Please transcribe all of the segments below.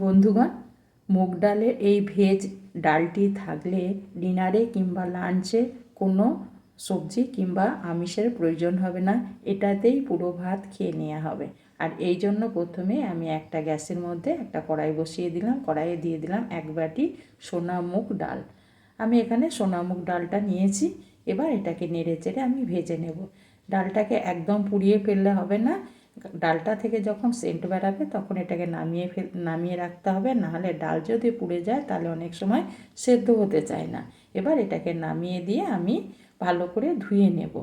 বন্ধুগণ, মুগ ডালের এই ভেজ ডালটি থাকলে ডিনারে কিংবা লাঞ্চে কোনো সবজি কিংবা আমিষের প্রয়োজন হবে না। এটাতেই পুরো ভাত খেয়ে নেওয়া হবে। আর এই জন্য প্রথমে আমি একটা গ্যাসের মধ্যে একটা কড়াই বসিয়ে দিলাম। কড়াইয়ে দিয়ে দিলাম এক বাটি সোনা মুগ ডাল। আমি এখানে সোনা মুগ ডালটা নিয়েছি। এবার এটাকে নেড়ে চেড়ে আমি ভেজে নেব। ডালটাকে একদম পুড়িয়ে ফেললে হবে না। ডালটা থেকে যখন সেন্ট বেরাবে তখন এটাকে নামিয়ে রাখতে হবে, নাহলে ডাল যদি পুড়ে যায় তাহলে অনেক সময় সেদ্ধ হতে চায় না। এবার এটাকে নামিয়ে দিয়ে আমি ভালো করে ধুয়ে নেব।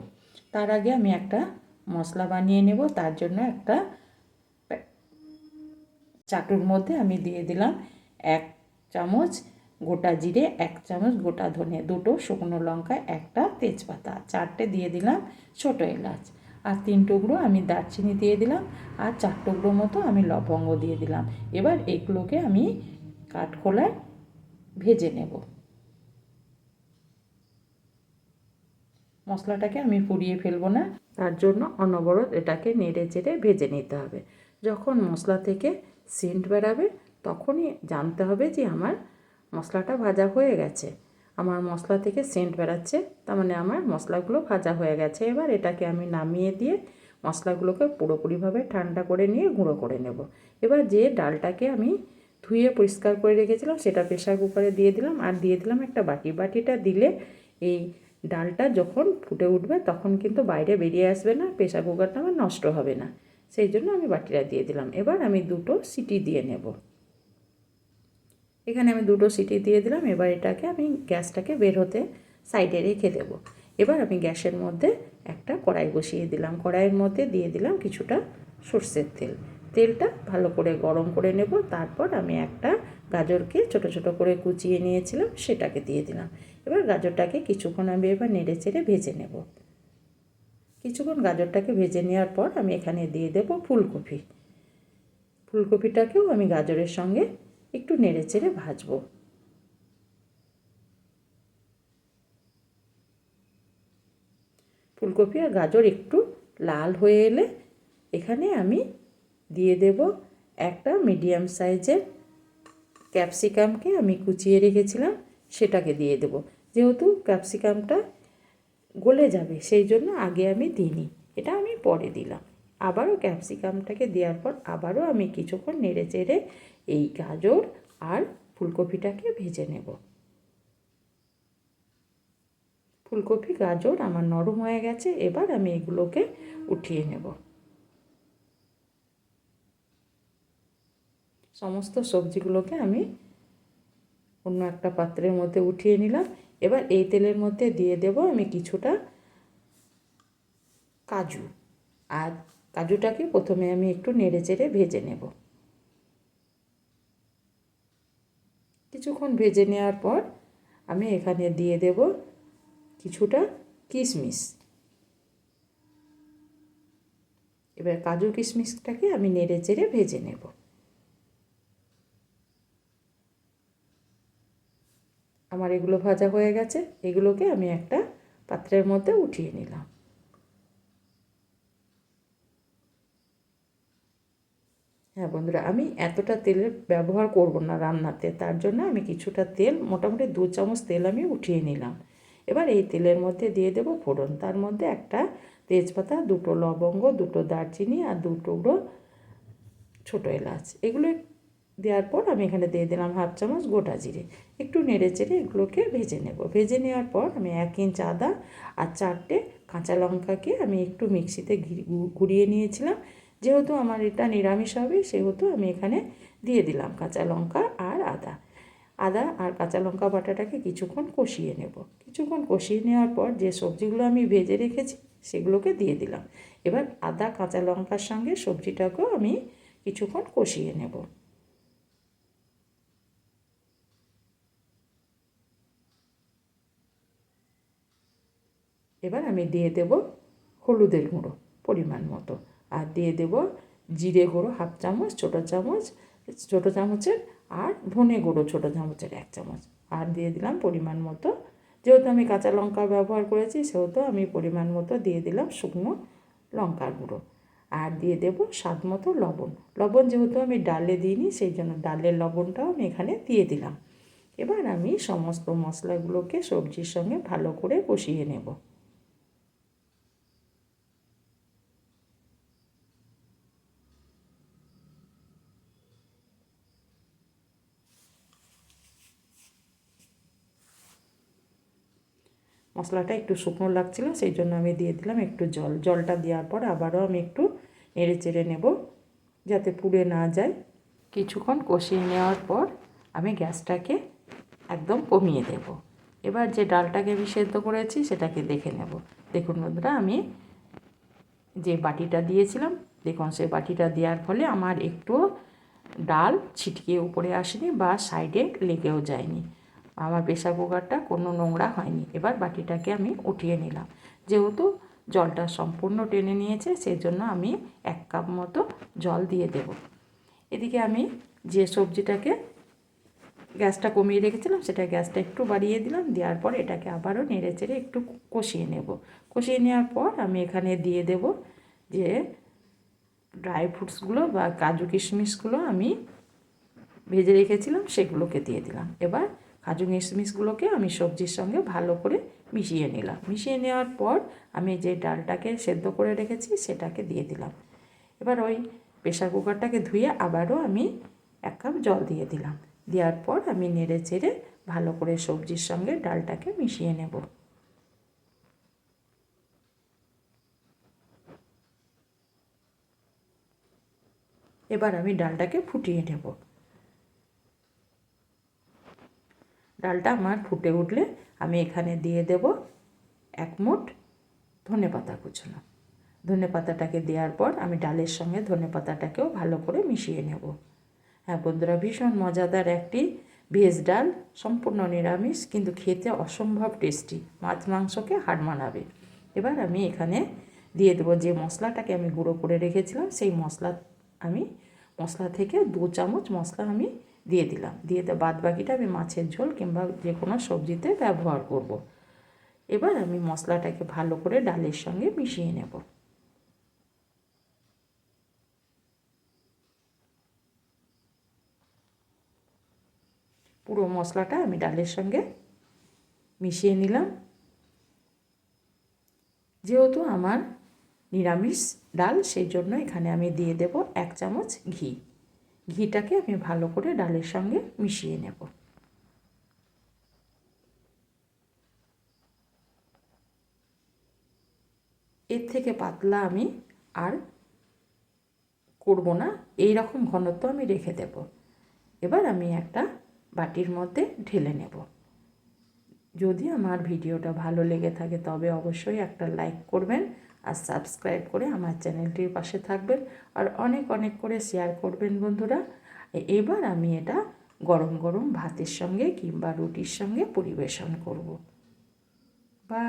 তার আগে আমি একটা মশলা বানিয়ে নেব। তার জন্য একটা চাটুর মধ্যে আমি দিয়ে দিলাম 1 চামচ গোটা জিরে, 1 চামচ গোটা ধনে, 2টো শুকনো লঙ্কা, একটা তেজপাতা, 4টে দিয়ে দিলাম ছোটো এলাচ, আর 3 টুকরো আমি দারচিনি দিয়ে দিলাম, আর 4 টুকরো মতো আমি লবঙ্গ দিয়ে দিলাম। এবার এগুলোকে আমি কাঠখোলায় ভেজে নেব। মশলাটাকে আমি পুড়িয়ে ফেলবো না, তার জন্য অনবরত এটাকে নেড়ে চেড়ে ভেজে নিতে হবে। যখন মশলা থেকে সেন্ট বেরাবে তখনই জানতে হবে যে আমার মশলাটা ভাজা হয়ে গেছে। আমার মশলা থেকে সেন্ট বেরাচ্ছে, তার মানে আমার মশলাগুলো ভাজা হয়ে গেছে। এবার এটাকে আমি নামিয়ে দিয়ে মশলাগুলোকে পুরোপুরিভাবে ঠান্ডা করে নিয়ে গুঁড়ো করে নেব। এবার যে ডালটাকে আমি ধুয়ে পরিষ্কার করে রেখেছিলাম সেটা প্রেসার কুকারে দিয়ে দিলাম, আর দিয়ে দিলাম একটা বাটিটা দিলে এই ডালটা যখন ফুটে উঠবে তখন কিন্তু বাইরে বেরিয়ে আসবে না, প্রেসার কুকারটা আমার নষ্ট হবে না। সেই জন্য আমি বাটিটা দিয়ে দিলাম। এবার আমি 2টো সিটি দিয়ে নেব। এখানে আমি 2টো সিটি দিয়ে দিলাম। এবার এটাকে আমি গ্যাসটাকে বের হতে সাইডে রেখে দেব। এবার আমি গ্যাসের মধ্যে একটা কড়াই বসিয়ে দিলাম। কড়াইয়ের মধ্যে দিয়ে দিলাম কিছুটা সর্ষের তেল। তেলটা ভালো করে গরম করে নেব। তারপর আমি একটা গাজরকে ছোট ছোট করে কুচিয়ে নিয়েছিলাম, সেটাকে দিয়ে দিলাম। এবার গাজরটাকে কিছুক্ষণ আমি এবার নেড়ে চেড়ে ভেজে নেব। কিছুক্ষণ গাজরটাকে ভেজে নেওয়ার পর আমি এখানে দিয়ে দেব ফুলকপি। ফুলকপিটাকেও আমি গাজরের সঙ্গে একটু নেড়ে চেড়ে ভাজবো। ফুলকপি আর গাজর একটু লাল হয়ে এলে এখানে আমি দিয়ে দেব একটা মিডিয়াম সাইজের ক্যাপসিকামকে আমি কুচিয়ে রেখেছিলাম, সেটাকে দিয়ে দেব। যেহেতু ক্যাপসিকামটা গলে যাবে সেই জন্য আগে আমি দিইনি, এটা আমি পরে দিলাম। আবারও ক্যাপসিকামটাকে দেওয়ার পর আবারও আমি কিছুক্ষণ নেড়ে চেড়ে এই গাজর আর ফুলকপিটাকে ভেজে নেব। ফুলকপি গাজর আমার নরম হয়ে গেছে। এবার আমি এগুলোকে উঠিয়ে নেব। সমস্ত সবজিগুলোকে আমি অন্য একটা পাত্রের মধ্যে উঠিয়ে নিলাম। এবার এই তেলের মধ্যে দিয়ে দেব আমি কিছুটা কাজু, আর কাজুটাকে প্রথমে আমি একটু নেড়ে চেড়ে ভেজে নেব। কিছুক্ষণ ভেজে নেওয়ার পর আমি এখানে দিয়ে দেব কিছুটা কিশমিশ। এবার কাজু কিশমিশটাকে আমি নেড়ে চেড়ে ভেজে নেব। আমার এগুলো ভাজা হয়ে গেছে, এগুলোকে আমি একটা পাত্রের মধ্যে উঠিয়ে নিলাম। হ্যাঁ বন্ধুরা, আমি এতটা তেলের ব্যবহার করব না রান্নাতে, তার জন্য আমি কিছুটা তেল, মোটামুটি 2 চামচ তেল আমি উঠিয়ে নিলাম। এবার এই তেলের মধ্যে দিয়ে দেব ফোড়ন। তার মধ্যে একটা তেজপাতা, 2টো লবঙ্গ, 2টো দারচিনি আর 2 টুকরো ছোটো এলাচ। এগুলো দেওয়ার পর আমি এখানে দিয়ে দিলাম 1/2 চামচ গোটা জিরে। একটু নেড়ে চেড়ে এগুলোকে ভেজে নেব। ভেজে নেওয়ার পর আমি 1 ইঞ্চ আদা আর 4টে কাঁচা লঙ্কাকে আমি একটু মিক্সিতে ঘুরিয়ে নিয়েছিলাম। যেহেতু আমার এটা নিরামিষ হবে সেহেতু আমি এখানে দিয়ে দিলাম কাঁচা লঙ্কা আর আদা। আদা আর কাঁচা লঙ্কা বাটাটাকে কিছুক্ষণ কষিয়ে নেব। কিছুক্ষণ কষিয়ে নেওয়ার পর যে সবজিগুলো আমি ভেজে রেখেছি সেগুলোকে দিয়ে দিলাম। এবার আদা কাঁচা লঙ্কার সঙ্গে সবজিটাকেও আমি কিছুক্ষণ কষিয়ে নেব। এবার আমি দিয়ে দেব হলুদের গুঁড়ো পরিমাণ মতো, আর দিয়ে দেব জিরে গুঁড়ো 1/2 চামচ, ছোটো চামচের, আর ধনে গুঁড়ো ছোটো চামচের 1 চামচ, আর দিয়ে দিলাম পরিমাণ মতো, যেহেতু আমি কাঁচা লঙ্কা ব্যবহার করেছি সেহেতু আমি পরিমাণ মতো দিয়ে দিলাম শুকনো লঙ্কার গুঁড়ো। আর দিয়ে দেব স্বাদ মতো লবণ। লবণ যেহেতু আমি ডালে দিইনি, সেই জন্য ডালের লবণটাও আমি এখানে দিয়ে দিলাম। এবার আমি সমস্ত মশলাগুলোকে সবজির সঙ্গে ভালো করে কষিয়ে নেব। মশলাটা একটু শুকনো লাগছিল, সেই জন্য আমি দিয়ে দিলাম একটু জল। জলটা দেওয়ার পর আবারও আমি একটু নেড়ে চেড়ে নেব যাতে পুড়ে না যায়। কিছুক্ষণ কষিয়ে নেওয়ার পর আমি গ্যাসটাকে একদম কমিয়ে দেব। এবার যে ডালটাকে আমি সেদ্ধ করেছি সেটাকে দেখে নেব। দেখুন বন্ধুরা, আমি যে বাটিটা দিয়েছিলাম, দেখুন সেই বাটিটা দেওয়ার ফলে আমার একটু ডাল ছিটকে উপরে আসেনি বা সাইডে লেগেও যায়নি। আমার প্রেসার কুকারটা কোনো নোংরা হয়নি। এবার বাটিটাকে আমি উঠিয়ে নিলাম। যেহেতু জলটা সম্পূর্ণ টেনে নিয়েছে, সেই জন্য আমি 1 কাপ মতো জল দিয়ে দেব। এদিকে আমি যে সবজিটাকে গ্যাসটা কমিয়ে রেখেছিলাম সেটা গ্যাসটা একটু বাড়িয়ে দিলাম। দেওয়ার পর এটাকে আবারও নেড়ে চেড়ে একটু কষিয়ে নেব। কষিয়ে নেওয়ার পর আমি এখানে দিয়ে দেব যে ড্রাই ফ্রুটসগুলো বা কাজু কিশমিশগুলো আমি ভেজে রেখেছিলাম, সেগুলোকে দিয়ে দিলাম। এবার কাজু কিশমিশগুলোকে আমি সবজির সঙ্গে ভালো করে মিশিয়ে নিলাম। মিশিয়ে নেওয়ার পর আমি যে ডালটাকে সেদ্ধ করে রেখেছি সেটাকে দিয়ে দিলাম। এবার ওই প্রেসার কুকারটাকে ধুয়ে আবারও আমি 1 কাপ জল দিয়ে দিলাম। দেওয়ার পর আমি নেড়ে চেড়ে ভালো করে সবজির সঙ্গে ডালটাকে মিশিয়ে নেব। এবার আমি ডালটাকে ফুটিয়ে নেব। ডালটা আমার ফুটে উঠলে আমি এখানে দিয়ে দেব 1 মুঠ ধনেপাতা কুচানো। ধনেপাতাটাকে দেওয়ার পর আমি ডালের সঙ্গে ধনেপাতাটাকেও ভালো করে মিশিয়ে নেব। হ্যাঁ বন্ধুরা, ভীষণ মজাদার একটি ভেজ ডাল, সম্পূর্ণ নিরামিষ কিন্তু খেতে অসম্ভব টেস্টি, মাছ মাংসকে হার মানাবে। এবার আমি এখানে দিয়ে দেবো যে মশলাটাকে আমি গুঁড়ো করে রেখেছিলাম, সেই মশলা থেকে 2 চামচ মশলা আমি দিয়ে দিলাম। দিয়ে বাদ বাকিটা আমি মাছের ঝোল কিংবা যে কোনো সবজিতে ব্যবহার করব। এবার আমি মশলাটাকে ভালো করে ডালের সঙ্গে মিশিয়ে নেব। পুরো মশলাটা আমি ডালের সঙ্গে মিশিয়ে নিলাম। যেহেতু আমার নিরামিষ ডাল, সেই জন্য এখানে আমি দিয়ে দেব 1 চামচ ঘি। ঘিটাকে আমি ভালো করে ডালের সঙ্গে মিশিয়ে নেব। এর থেকে পাতলা আমি আর করব না, এই রকম ঘনত্ব আমি রেখে দেব। এবার আমি একটা বাটির মধ্যে ঢেলে নেব। যদি আমার ভিডিওটা ভালো লেগে থাকে তবে অবশ্যই একটা লাইক করবেন আর সাবস্ক্রাইব করে আমার চ্যানেলটির পাশে থাকবেন আর অনেক অনেক করে শেয়ার করবেন বন্ধুরা। এবার আমি এটা গরম গরম ভাতের সঙ্গে কিংবা রুটির সঙ্গে পরিবেশন করব। বা